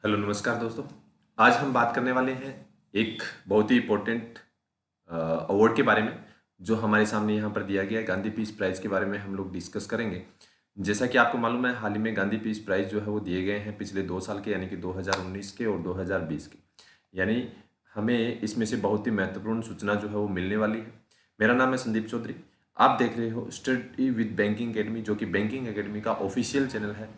Hello नमस्कार दोस्तों। आज हम बात करने वाले हैं एक बहुत ही इम्पोर्टेंट अवार्ड के बारे में जो हमारे सामने यहाँ पर दिया गया है। गांधी पीस प्राइज़ के बारे में हम लोग डिस्कस करेंगे। जैसा कि आपको मालूम है, हाल ही में गांधी पीस प्राइज़ जो है वो दिए गए हैं पिछले 2 साल के, यानी कि 2019 के और 2020 के। यानी हमें इसमें से बहुत ही महत्वपूर्ण सूचना जो है वो मिलने वाली है। मेरा नाम है संदीप चौधरी। आप देख रहे हो स्टडी विद बैंकिंग एकेडमी, जो कि बैंकिंग एकेडमी का ऑफिशियल चैनल है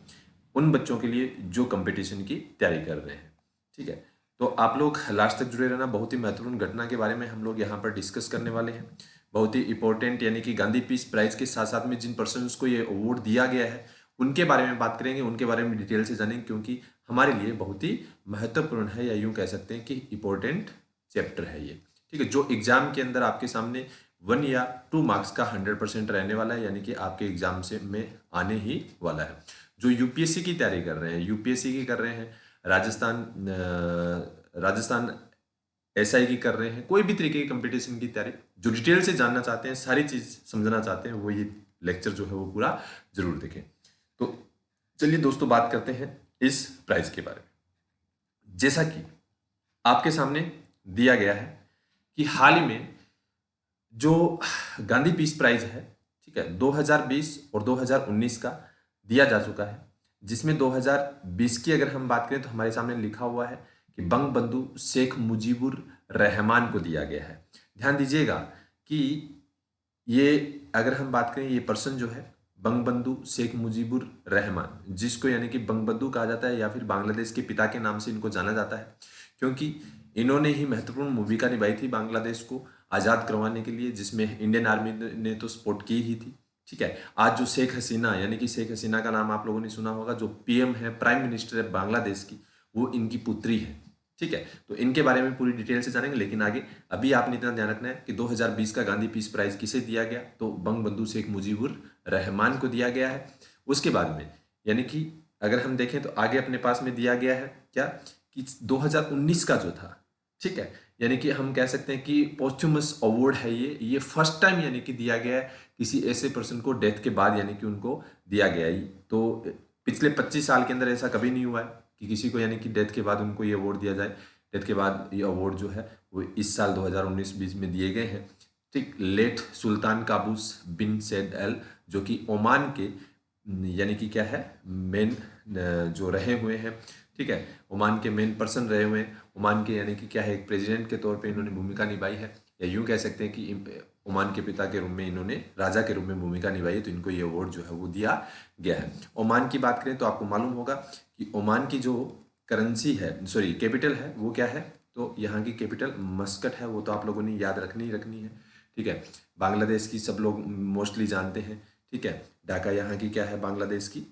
उन बच्चों के लिए जो कंपटीशन की तैयारी कर रहे हैं। ठीक है, तो आप लोग लास्ट तक जुड़े रहना। बहुत ही महत्वपूर्ण घटना के बारे में हम लोग यहाँ पर डिस्कस करने वाले हैं। बहुत ही इंपॉर्टेंट, यानी कि गांधी पीस प्राइज के साथ साथ में जिन पर्सन्स को ये अवार्ड दिया गया है उनके बारे में बात करेंगे, उनके बारे में डिटेल से जानेंगे, क्योंकि हमारे लिए बहुत ही महत्वपूर्ण है, या यूं कह सकते हैं कि इंपॉर्टेंट चैप्टर है ये। ठीक है, जो एग्जाम के अंदर आपके सामने 1 या 2 मार्क्स का 100% रहने वाला है, यानी कि आपके एग्जाम से में आने ही वाला है। जो यूपीएससी की तैयारी कर रहे हैं, यूपीएससी की कर रहे हैं, राजस्थान एसआई की कर रहे हैं, कोई भी तरीके की कंपटीशन की तैयारी, जो डिटेल से जानना चाहते हैं, सारी चीज समझना चाहते हैं, वो ये लेक्चर जो है वो पूरा जरूर देखें। तो चलिए दोस्तों, बात करते हैं इस प्राइज के बारे में। जैसा कि आपके सामने दिया गया है कि हाल ही में जो गांधी पीस प्राइज है, ठीक है, 2020 और 2019 का दिया जा चुका है। जिसमें 2020 की अगर हम बात करें तो हमारे सामने लिखा हुआ है कि बंग बंधु शेख मुजीबुर रहमान को दिया गया है। ध्यान दीजिएगा कि ये अगर हम बात करें, ये पर्सन जो है बंग बंधु शेख मुजीबुर रहमान, जिसको यानी कि बंग बंधु कहा जाता है या फिर बांग्लादेश के पिता के नाम से इनको जाना जाता है, क्योंकि इन्होंने ही महत्वपूर्ण भूमिका निभाई थी बांग्लादेश को आज़ाद करवाने के लिए, जिसमें इंडियन आर्मी ने तो सपोर्ट की ही थी। ठीक है, आज जो शेख हसीना, यानी कि शेख हसीना का नाम आप लोगों ने सुना होगा, जो पीएम है, प्राइम मिनिस्टर है बांग्लादेश की, वो इनकी पुत्री है। ठीक है, तो इनके बारे में पूरी डिटेल से जानेंगे, लेकिन आगे अभी आपने इतना ध्यान रखना है कि 2020 का गांधी पीस प्राइज किसे दिया गया, तो बंग बंधु शेख मुजीबुर रहमान को दिया गया है। उसके बाद में यानी कि अगर हम देखें तो आगे अपने पास में दिया गया है क्या, कि 2019 का जो था, ठीक है, यानी कि हम कह सकते हैं कि पोस्थ्यूमस अवार्ड है ये फर्स्ट टाइम यानी कि दिया गया है किसी ऐसे पर्सन को डेथ के बाद, यानी कि उनको दिया गया है। तो पिछले 25 साल के अंदर ऐसा कभी नहीं हुआ है कि किसी को यानी कि डेथ के बाद उनको ये अवार्ड दिया जाए। डेथ के बाद ये अवार्ड जो है वो इस साल 2019-20 में दिए गए हैं। ठीक, late Sultan Qaboos bin Said al, जो कि ओमान के यानी कि क्या है, मेन जो रहे हुए हैं। ठीक है, ओमान के मेन पर्सन रहे हुए हैं, ओमान के यानी कि क्या है, एक प्रेसिडेंट के तौर पे इन्होंने भूमिका निभाई है, या यूं कह सकते हैं कि ओमान के पिता के रूप में इन्होंने राजा के रूप में भूमिका निभाई है, तो इनको ये अवार्ड जो है वो दिया गया है। ओमान की बात करें तो आपको मालूम होगा कि ओमान की जो करेंसी है, सॉरी कैपिटल है, वो क्या है, तो यहाँ की कैपिटल मस्कट है। वो तो आप लोगों ने याद रखनी ही रखनी है। ठीक है, बांग्लादेश की सब लोग मोस्टली जानते हैं। ठीक है, ढाका यहाँ की क्या है, बांग्लादेश की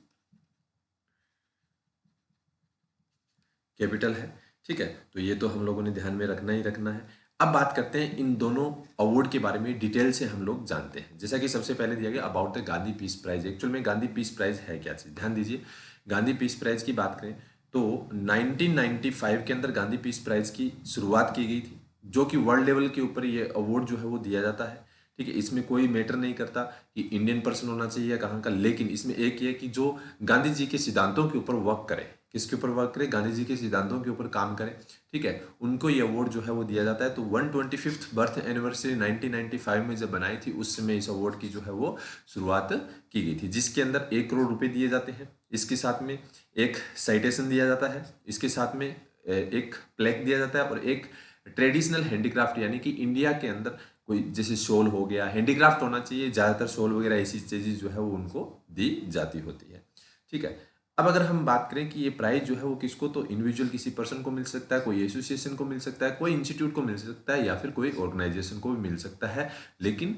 कैपिटल है। ठीक है, तो ये तो हम लोगों ने ध्यान में रखना ही रखना है। अब बात करते हैं इन दोनों अवार्ड के बारे में, डिटेल से हम लोग जानते हैं। जैसा कि सबसे पहले दिया गया about the Gandhi peace prize. Actual में गांधी पीस प्राइज है क्या चीज, ध्यान दीजिए। गांधी पीस प्राइज की बात करें तो 1995 के अंदर गांधी पीस प्राइज की शुरुआत की गई थी, जो कि वर्ल्ड लेवल के ऊपर ये अवार्ड जो है वो दिया जाता है। ठीक है, इसमें कोई मैटर नहीं करता कि इंडियन पर्सन होना चाहिए या कहाँ का, लेकिन इसमें एक ये है कि जो गांधी जी के सिद्धांतों के ऊपर वर्क करे। किसके ऊपर वर्क करे, गांधी जी के सिद्धांतों के ऊपर काम करें। ठीक है, उनको ये अवार्ड जो है वो दिया जाता है। तो 125th बर्थ एनिवर्सरी 1995 में जब बनाई थी, उस समय इस अवार्ड की जो है वो शुरुआत की गई थी, जिसके अंदर 1 करोड़ रुपए दिए जाते हैं। इसके साथ में एक साइटेशन दिया जाता है, इसके साथ में एक प्लेक दिया जाता है, और एक ट्रेडिशनल हैंडीक्राफ्ट, यानी कि इंडिया के अंदर कोई जैसे शॉल हो गया, हैंडीक्राफ्ट होना चाहिए, ज़्यादातर शॉल वगैरह ऐसी चीज़ें जो है वो उनको दी जाती होती है। ठीक है, अब अगर हम बात करें कि ये प्राइज जो है वो किसको, तो इंडिविजुअल किसी पर्सन को मिल सकता है, कोई एसोसिएशन को मिल सकता है, कोई इंस्टीट्यूट को मिल सकता है, या फिर कोई ऑर्गेनाइजेशन को भी मिल सकता है। लेकिन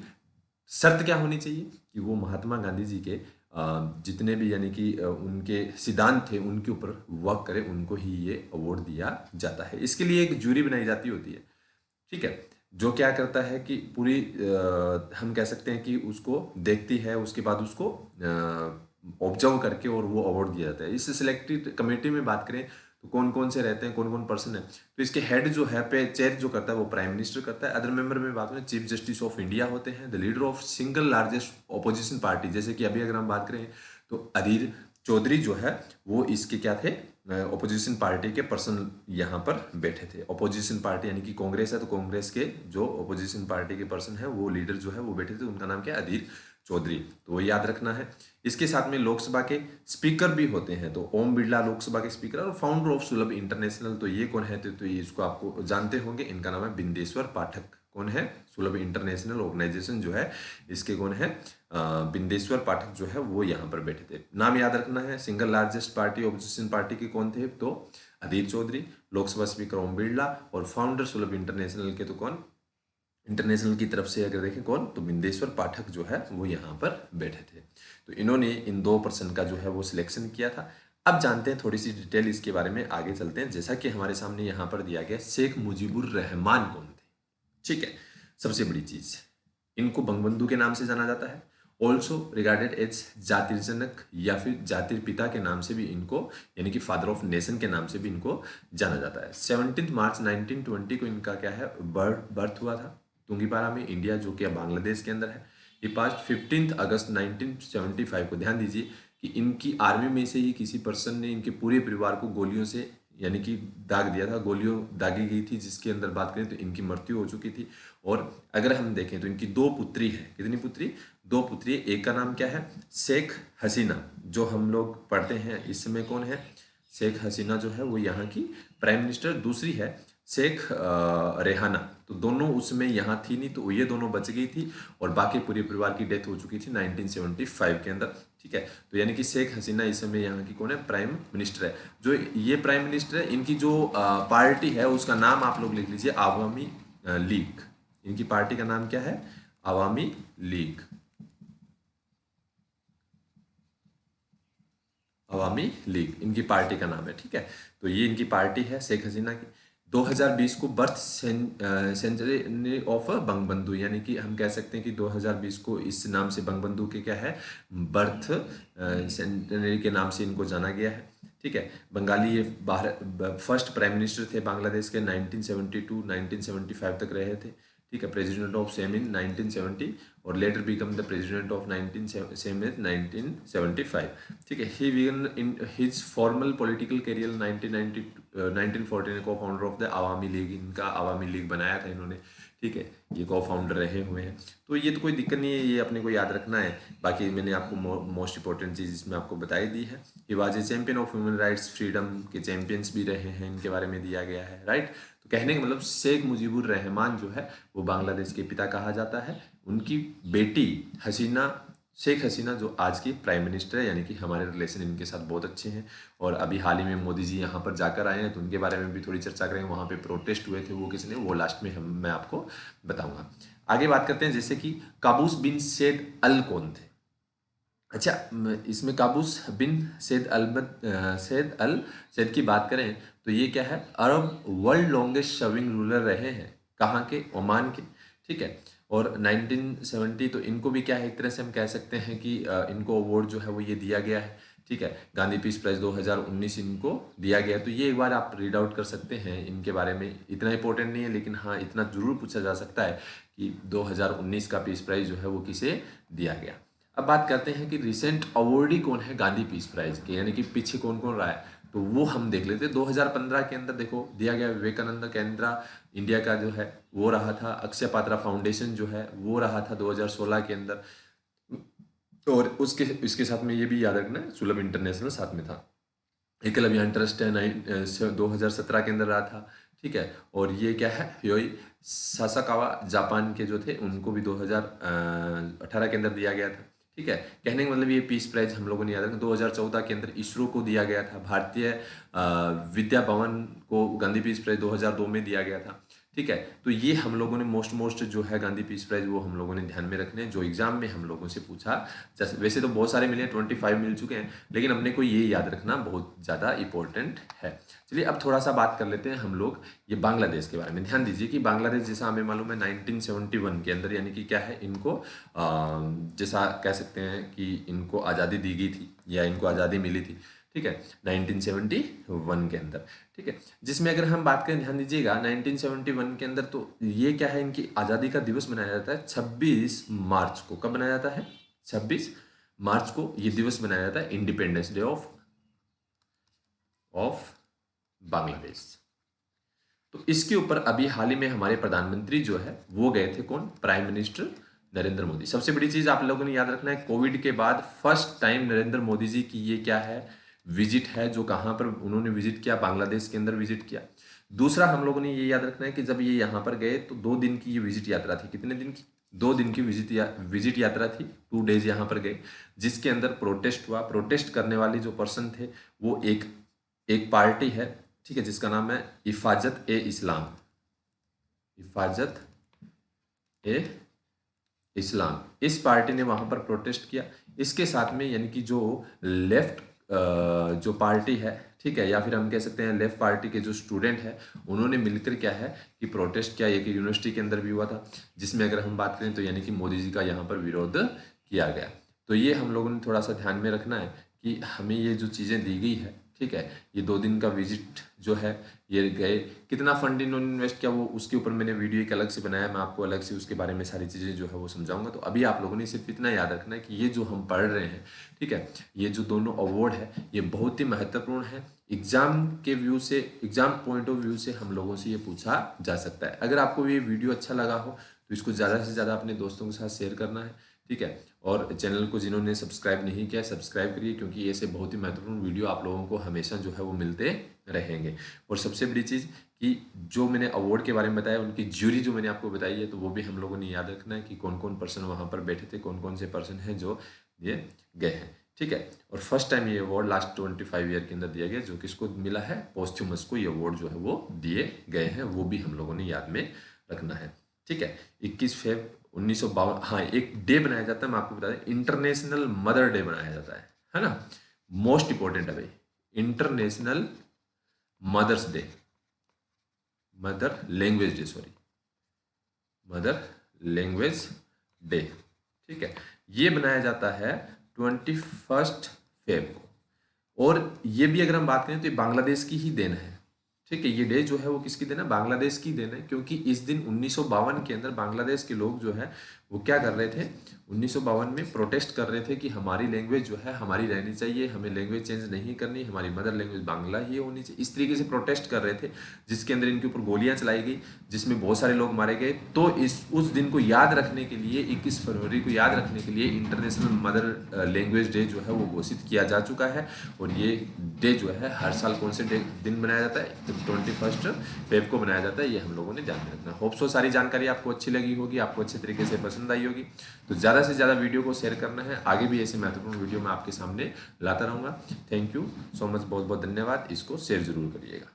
शर्त क्या होनी चाहिए कि वो महात्मा गांधी जी के जितने भी यानी कि उनके सिद्धांत थे उनके ऊपर वर्क करे, उनको ही ये अवार्ड दिया जाता है। इसके लिए एक जूरी बनाई जाती होती है। ठीक है, जो क्या करता है कि पूरी हम कह सकते हैं कि उसको देखती है, उसके बाद उसको ऑब्जर्व करके और वो अवार्ड दिया जाता है। इस सिलेक्टेड कमेटी में बात करें तो कौन कौन से रहते हैं, कौन कौन पर्सन है, तो इसके हेड जो है पे चेयर जो करता है वो प्राइम मिनिस्टर करता है। अदर मेंबर में बात करें, चीफ जस्टिस ऑफ इंडिया होते हैं, the leader of single largest opposition party, जैसे कि अभी अगर हम बात करें तो अधीर चौधरी जो है वो इसके क्या थे, ओपोजिशन पार्टी के पर्सन यहाँ पर बैठे थे। ओपोजिशन पार्टी यानी कि कांग्रेस है तो कांग्रेस के जो ओपोजिशन पार्टी के पर्सन है वो लीडर जो है वो बैठे थे, उनका नाम क्या है, अधीर चौधरी। तो वो याद रखना है। इसके साथ में लोकसभा के स्पीकर भी होते हैं, तो ओम बिरला लोकसभा के स्पीकर और फाउंडर ऑफ सुलभ इंटरनेशनल, तो ये कौन है, तो ये इसको आपको जानते होंगे, इनका नाम है बिंदेश्वर पाठक। कौन है, सुलभ इंटरनेशनल ऑर्गेनाइजेशन जो है इसके कौन है, बिंदेश्वर पाठक जो है वो यहाँ पर बैठे थे। नाम याद रखना है। Single largest party opposition party के कौन थे, तो अधीर चौधरी, लोकसभा स्पीकर ओम बिरला और फाउंडर सुलभ इंटरनेशनल के तो कौन, इंटरनेशनल की तरफ से अगर देखें कौन, तो बिंदेश्वर पाठक जो है वो यहाँ पर बैठे थे। तो इन्होंने इन 2% का जो है वो सिलेक्शन किया था। अब जानते हैं थोड़ी सी डिटेल इसके बारे में, आगे चलते हैं। जैसा कि हमारे सामने यहाँ पर दिया गया, शेख मुजीबुर रहमान कौन थे, ठीक है। सबसे बड़ी चीज, इनको बंगबंधु के नाम से जाना जाता है, ऑल्सो रिगार्डेड एज जातिर्जनक या फिर जातिर पिता के नाम से भी इनको, यानी कि फादर ऑफ नेशन के नाम से भी इनको जाना जाता है। 17 मार्च 1920 को इनका क्या है, बर्थ हुआ था तुंगीपारा में, इंडिया, जो कि बांग्लादेश के अंदर है। ये पास्ट 15 अगस्त 1975 को, ध्यान दीजिए कि इनकी आर्मी में से ही किसी पर्सन ने इनके पूरे परिवार को गोलियों से यानी कि दाग दिया था, गोलियों दागी गई थी, जिसके अंदर बात करें तो इनकी मृत्यु हो चुकी थी। और अगर हम देखें तो इनकी 2 पुत्री है, कितनी पुत्री, 2 पुत्री। एक का नाम क्या है, शेख हसीना, जो हम लोग पढ़ते हैं इस समय कौन है, शेख हसीना जो है वो यहाँ की प्राइम मिनिस्टर। दूसरी है शेख रेहाना, तो दोनों उसमें यहाँ थी नहीं, तो ये दोनों बच गई थी और बाकी पूरे परिवार की डेथ हो चुकी थी 1975 के अंदर, ठीक है। तो यानी कि शेख हसीना इस समय यहाँ की कौन है, प्राइम मिनिस्टर है। जो ये प्राइम मिनिस्टर है, इनकी जो पार्टी है उसका नाम आप लोग लिख लीजिए, आवामी लीग। इनकी पार्टी का नाम क्या है, आवामी लीग, अवामी लीग इनकी पार्टी का नाम है, ठीक है। तो ये इनकी पार्टी है शेख हसीना की। 2020 को बर्थ सेंचुरी ऑफ बंगबंधु, यानी कि हम कह सकते हैं कि 2020 को इस नाम से बंगबंधु के क्या है, बर्थ सेंचुरी के नाम से इनको जाना गया है, ठीक है। बंगाली ये फर्स्ट प्राइम मिनिस्टर थे बांग्लादेश के, 1972 1975 तक रहे थे, ठीक है। प्रेसिडेंट ऑफ सेम इन 1970 और letter become the president of 1975, ठीक है। He began in his formal political career 1914 को founder of the Awami league, इनका आवामी लीग बनाया था इन्होंने, ठीक है। ये को फाउंडर रहे हुए हैं, तो ये तो कोई दिक्कत नहीं है, ये अपने को याद रखना है। बाकी मैंने आपको मोस्ट इंपॉर्टेंट चीज़ इसमें आपको बताई दी है। He was a champion of human rights, freedom के चैंपियंस भी रहे हैं, इनके बारे में दिया गया है, राइट। तो कहने का मतलब शेख मुजीबुर रहमान जो है वो बांग्लादेश के पिता कहा जाता है। उनकी बेटी हसीना, शेख हसीना जो आज की प्राइम मिनिस्टर है, यानी कि हमारे रिलेशन इनके साथ बहुत अच्छे हैं। और अभी हाल ही में मोदी जी यहाँ पर जाकर आए हैं, तो उनके बारे में भी थोड़ी चर्चा करेंगे। वहाँ पे प्रोटेस्ट हुए थे, वो किसने, वो लास्ट में मैं आपको बताऊंगा। आगे बात करते हैं, जैसे कि काबूस बिन सैद अल कौन थे। अच्छा, इसमें काबूस बिन सैद की बात करें तो ये क्या है, Arab world longest serving ruler रहे हैं, कहाँ के, ओमान के, ठीक है। और 1970, तो इनको भी क्या है, एक तरह से हम कह सकते हैं कि इनको अवार्ड जो है वो ये दिया गया है, ठीक है। गांधी पीस प्राइज 2019 इनको दिया गया है। तो ये एक बार आप रीड आउट कर सकते हैं इनके बारे में, इतना इंपॉर्टेंट नहीं है, लेकिन हाँ इतना जरूर पूछा जा सकता है कि 2019 का पीस प्राइज जो है वो किसे दिया गया। अब बात करते हैं कि रिसेंट अवार्डी कौन है गांधी पीस प्राइज के, यानी कि पीछे कौन कौन रहा है, तो वो हम देख लेते हैं। 2015 के अंदर देखो दिया गया विवेकानंद केंद्र इंडिया का जो है वो रहा था। अक्षय पात्रा फाउंडेशन जो है वो रहा था 2016 के अंदर। और इसके साथ में ये भी याद रखना, सुलभ इंटरनेशनल साथ में था। एकलव्य ट्रस्ट है 2017 के अंदर रहा था, ठीक है। और ये क्या है, योई सासाकावा जापान के जो थे उनको भी 2018 के अंदर दिया गया था, ठीक है। कहने का मतलब ये पीस प्राइज हम लोगों ने याद रखा। 2014 के अंदर इसरो को दिया गया था। भारतीय विद्या भवन को गांधी पीस प्राइज 2002 में दिया गया था, ठीक है। तो ये हम लोगों ने मोस्ट जो है गांधी पीस प्राइज वो हम लोगों ने ध्यान में रखने, जो एग्जाम में हम लोगों से पूछा। जैसे वैसे तो बहुत सारे मिले, 25 मिल चुके हैं, लेकिन अपने को ये याद रखना बहुत ज़्यादा इंपॉर्टेंट है। चलिए अब थोड़ा सा बात कर लेते हैं हम लोग ये बांग्लादेश के बारे में। ध्यान दीजिए कि बांग्लादेश जैसा हमें मालूम है 1971 के अंदर, यानी कि क्या है, इनको जैसा कह सकते हैं कि इनको आज़ादी दी गई थी या इनको आज़ादी मिली थी, ठीक है, 1971 के अंदर, ठीक है। जिसमें अगर हम बात करें, ध्यान दीजिएगा 1971 के अंदर, तो ये क्या है, इनकी आज़ादी का दिवस मनाया जाता है 26 मार्च को। कब मनाया जाता है, 26 मार्च को ये दिवस मनाया जाता है इंडिपेंडेंस डे ऑफ बांग्लादेश। तो इसके ऊपर अभी हाल ही में हमारे प्रधानमंत्री जो है वो गए थे, कौन? Prime minister Narendra Modi. सबसे बड़ी चीज आप लोगों ने याद रखना है, कोविड के बाद फर्स्ट टाइम नरेंद्र मोदी जी की ये क्या है, विजिट है, जो कहां पर उन्होंने विजिट किया, बांग्लादेश के अंदर विजिट किया। दूसरा हम लोगों ने ये याद रखना है कि जब ये यहाँ पर गए तो 2 दिन की ये विजिट यात्रा थी। कितने दिन की? 2 दिन की विजिट यात्रा थी। 2 डेज यहाँ पर गए, जिसके अंदर प्रोटेस्ट हुआ। प्रोटेस्ट करने वाले जो पर्सन थे वो एक पार्टी है, ठीक है, जिसका नाम है हिफाजत ए इस्लाम। हिफाजत ए इस्लाम, इस पार्टी ने वहां पर प्रोटेस्ट किया। इसके साथ में यानी कि जो लेफ्ट जो पार्टी है, ठीक है, या फिर हम कह सकते हैं लेफ्ट पार्टी के जो स्टूडेंट है, उन्होंने मिलकर क्या है कि प्रोटेस्ट किया। एक यूनिवर्सिटी के अंदर भी हुआ था, जिसमें अगर हम बात करें तो यानी कि मोदी जी का यहाँ पर विरोध किया गया। तो ये हम लोगों ने थोड़ा सा ध्यान में रखना है कि हमें ये जो चीज़ें दी गई है, ठीक है, ये 2 दिन का विजिट जो है ये गए। कितना फंड इन्होंने इन्वेस्ट किया वो उसके ऊपर मैंने वीडियो एक अलग से बनाया, मैं आपको अलग से उसके बारे में सारी चीज़ें जो है वो समझाऊंगा। तो अभी आप लोगों ने सिर्फ इतना याद रखना है कि ये जो हम पढ़ रहे हैं, ठीक है, ये जो दोनों अवार्ड है ये बहुत ही महत्वपूर्ण है। एग्जाम के व्यू से, एग्जाम पॉइंट ऑफ व्यू से हम लोगों से ये पूछा जा सकता है। अगर आपको ये वीडियो अच्छा लगा हो तो इसको ज़्यादा से ज़्यादा अपने दोस्तों के साथ शेयर करना है, ठीक है। और चैनल को जिन्होंने सब्सक्राइब नहीं किया सब्सक्राइब करिए, क्योंकि ऐसे बहुत ही महत्वपूर्ण वीडियो आप लोगों को हमेशा जो है वो मिलते रहेंगे। और सबसे बड़ी चीज़ कि जो मैंने अवार्ड के बारे में बताया, उनकी ज्यूरी जो मैंने आपको बताई है, तो वो भी हम लोगों ने याद रखना है कि कौन कौन पर्सन वहाँ पर बैठे थे, कौन कौन से पर्सन हैं जो ये गए हैं, ठीक है। और फर्स्ट टाइम ये अवार्ड लास्ट 25 ईयर के अंदर दिया गया, जो किसको मिला है, पोस्ट्यूमस को ये अवार्ड जो है वो दिए गए हैं, वो भी हम लोगों ने याद में रखना है, ठीक है। 21 फेब 1952, हाँ, एक डे बनाया जाता है, मैं आपको बता दें, इंटरनेशनल मदर डे बनाया जाता है ना। मोस्ट इंपॉर्टेंट है भाई, international mother's day, mother language day, sorry, mother language day, ठीक है। ये बनाया जाता है 21 फेब को। और ये भी अगर हम बात करें तो ये बांग्लादेश की ही देन है, ठीक है। ये डे जो है वो किसकी देन है, बांग्लादेश की देन है, क्योंकि इस दिन 1952 के अंदर बांग्लादेश के लोग जो है वो क्या कर रहे थे, 1952 में प्रोटेस्ट कर रहे थे कि हमारी लैंग्वेज जो है हमारी रहनी चाहिए, हमें लैंग्वेज चेंज नहीं करनी, हमारी मदर लैंग्वेज बांग्ला ही होनी चाहिए। इस तरीके से प्रोटेस्ट कर रहे थे, जिसके अंदर इनके ऊपर गोलियां चलाई गई, जिसमें बहुत सारे लोग मारे गए। तो उस दिन को याद रखने के लिए, 21 फरवरी को याद रखने के लिए इंटरनेशनल मदर लैंग्वेज डे जो है वो घोषित किया जा चुका है। और ये डे जो है हर साल कौन से दिन बनाया जाता है, 21 फेब को बनाया जाता है। ये हम लोगों ने ध्यान में रखना। होप सो सारी जानकारी आपको अच्छी लगी होगी, आपको अच्छे तरीके से पसंद आई होगी। तो ज़्यादा से ज़्यादा वीडियो को शेयर करना है, आगे भी ऐसे महत्वपूर्ण वीडियो मैं आपके सामने लाता रहूँगा। थैंक यू सो मच, बहुत बहुत धन्यवाद। इसको शेयर जरूर करिएगा।